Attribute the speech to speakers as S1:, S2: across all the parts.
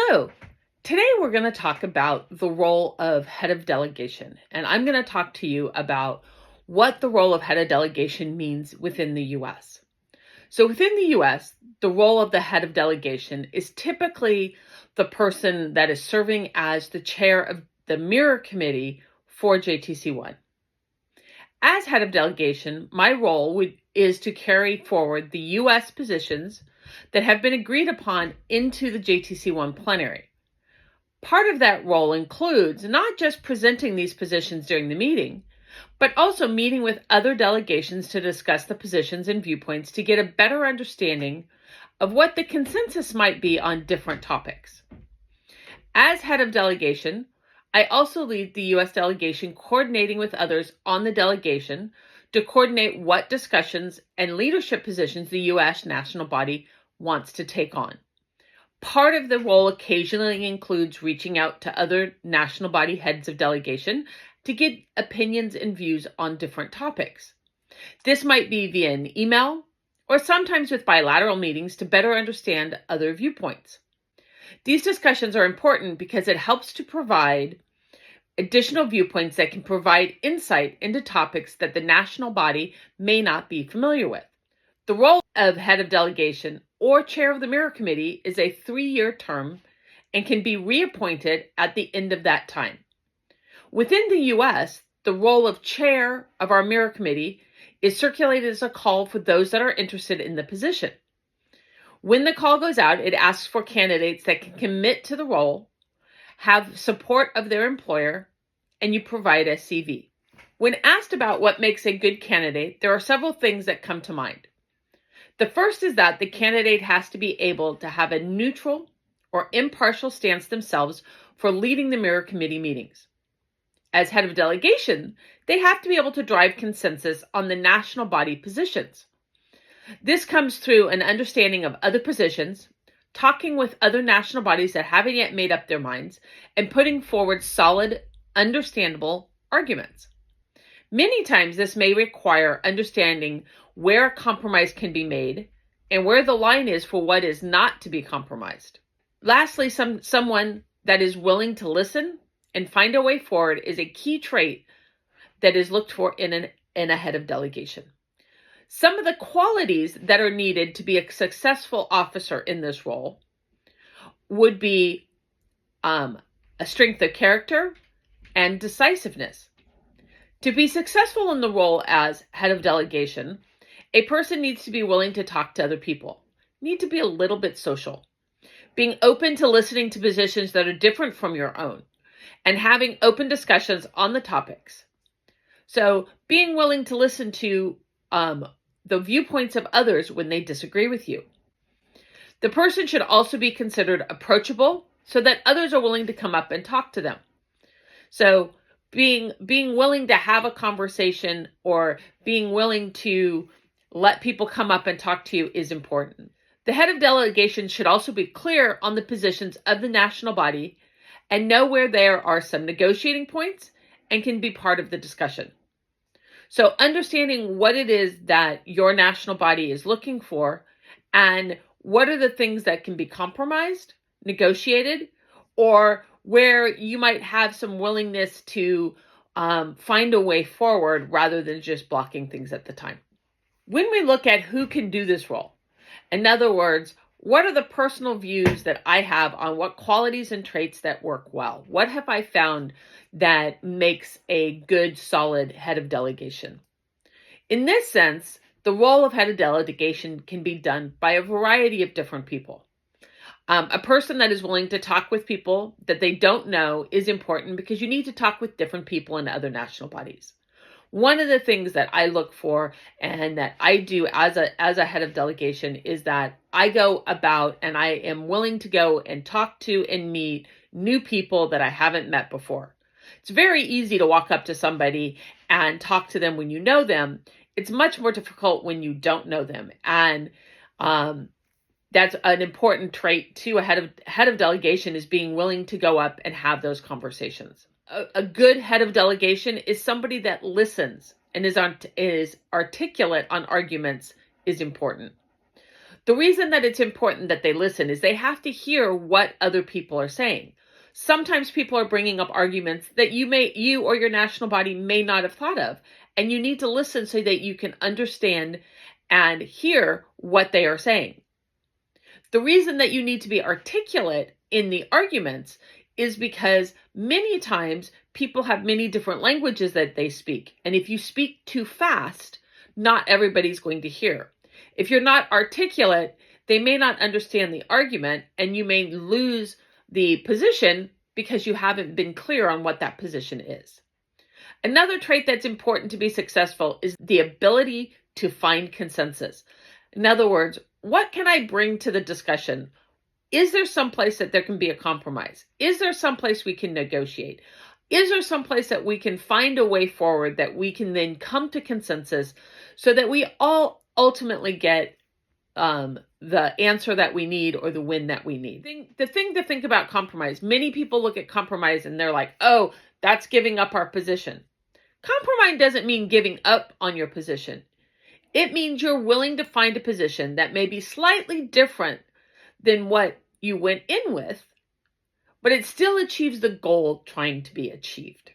S1: Hello. Today we're going to talk about the role of head of delegation, and I'm going to talk to you about what the role of head of delegation means within the U.S. So within the U.S., the role of the head of delegation is typically the person that is serving as the chair of the mirror committee for JTC1. As head of delegation, my role is to carry forward the U.S. positions that have been agreed upon into the JTC1 plenary. Part of that role includes not just presenting these positions during the meeting, but also meeting with other delegations to discuss the positions and viewpoints to get a better understanding of what the consensus might be on different topics. As head of delegation, I also lead the U.S. delegation, coordinating with others on the delegation to coordinate what discussions and leadership positions the U.S. national body wants to take on. Part of the role occasionally includes reaching out to other national body heads of delegation to get opinions and views on different topics. This might be via an email or sometimes with bilateral meetings to better understand other viewpoints. These discussions are important because it helps to provide additional viewpoints that can provide insight into topics that the national body may not be familiar with. The role of head of delegation or chair of the mirror committee is a 3-year term and can be reappointed at the end of that time. Within the U.S., the role of chair of our mirror committee is circulated as a call for those that are interested in the position. When the call goes out, it asks for candidates that can commit to the role, have support of their employer, and you provide a CV. When asked about what makes a good candidate, there are several things that come to mind. The first is that the candidate has to be able to have a neutral or impartial stance themselves for leading the mirror committee meetings. As head of delegation, they have to be able to drive consensus on the national body positions. This comes through an understanding of other positions, talking with other national bodies that haven't yet made up their minds, and putting forward solid, understandable arguments. Many times this may require understanding where a compromise can be made and where the line is for what is not to be compromised. Lastly, someone that is willing to listen and find a way forward is a key trait that is looked for in a head of delegation. Some of the qualities that are needed to be a successful officer in this role would be a strength of character and decisiveness. To be successful in the role as head of delegation, a person needs to be willing to talk to other people, need to be a little bit social, being open to listening to positions that are different from your own, and having open discussions on the topics. So being willing to listen to the viewpoints of others when they disagree with you. The person should also be considered approachable so that others are willing to come up and talk to them. So being willing to have a conversation or being willing to let people come up and talk to you is important. The head of delegation should also be clear on the positions of the national body and know where there are some negotiating points and can be part of the discussion. So understanding what it is that your national body is looking for and what are the things that can be compromised, negotiated, or where you might have some willingness to find a way forward rather than just blocking things at the time. When we look at who can do this role, in other words, what are the personal views that I have on what qualities and traits that work well? What have I found that makes a good, solid head of delegation? In this sense, the role of head of delegation can be done by a variety of different people. A person that is willing to talk with people that they don't know is important because you need to talk with different people in other national bodies. One of the things that I look for and that I do as a head of delegation is that I go about and I am willing to go and talk to and meet new people that I haven't met before. It's very easy to walk up to somebody and talk to them when you know them. It's much more difficult when you don't know them. And that's an important trait to a head of delegation, is being willing to go up and have those conversations. A good head of delegation is somebody that listens and is articulate on arguments is important. The reason that it's important that they listen is they have to hear what other people are saying. Sometimes people are bringing up arguments that you or your national body may not have thought of, and you need to listen so that you can understand and hear what they are saying. The reason that you need to be articulate in the arguments is because many times people have many different languages that they speak. And if you speak too fast, not everybody's going to hear. If you're not articulate, they may not understand the argument, and you may lose the position because you haven't been clear on what that position is. Another trait that's important to be successful is the ability to find consensus. In other words, what can I bring to the discussion? Is there some place that there can be a compromise? Is there some place we can negotiate? Is there some place that we can find a way forward that we can then come to consensus so that we all ultimately get the answer that we need or the win that we need? The thing to think about compromise, many people look at compromise and they're like, oh, that's giving up our position. Compromise doesn't mean giving up on your position. It means you're willing to find a position that may be slightly different than what you went in with, but it still achieves the goal trying to be achieved.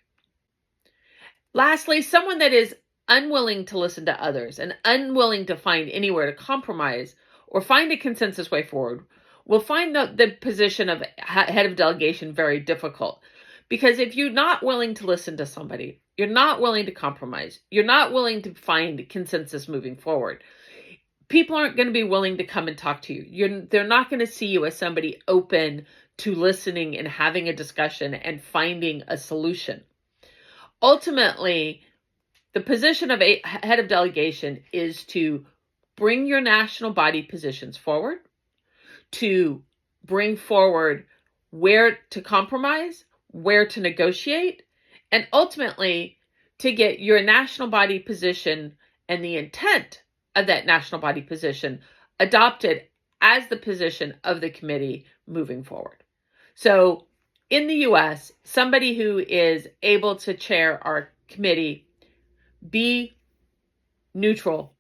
S1: Lastly, someone that is unwilling to listen to others and unwilling to find anywhere to compromise or find a consensus way forward will find the position of head of delegation very difficult. Because if you're not willing to listen to somebody, you're not willing to compromise, you're not willing to find consensus moving forward, people aren't going to be willing to come and talk to you. They're not going to see you as somebody open to listening and having a discussion and finding a solution. Ultimately, the position of a head of delegation is to bring your national body positions forward, to bring forward where to compromise, where to negotiate, and ultimately to get your national body position and the intent of that national body position adopted as the position of the committee moving forward. So in the US, somebody who is able to chair our committee, be neutral,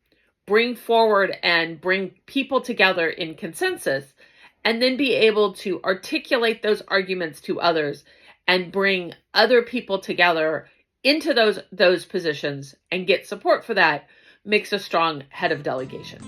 S1: bring forward and bring people together in consensus, and then be able to articulate those arguments to others and bring other people together into those positions and get support for that makes a strong head of delegation.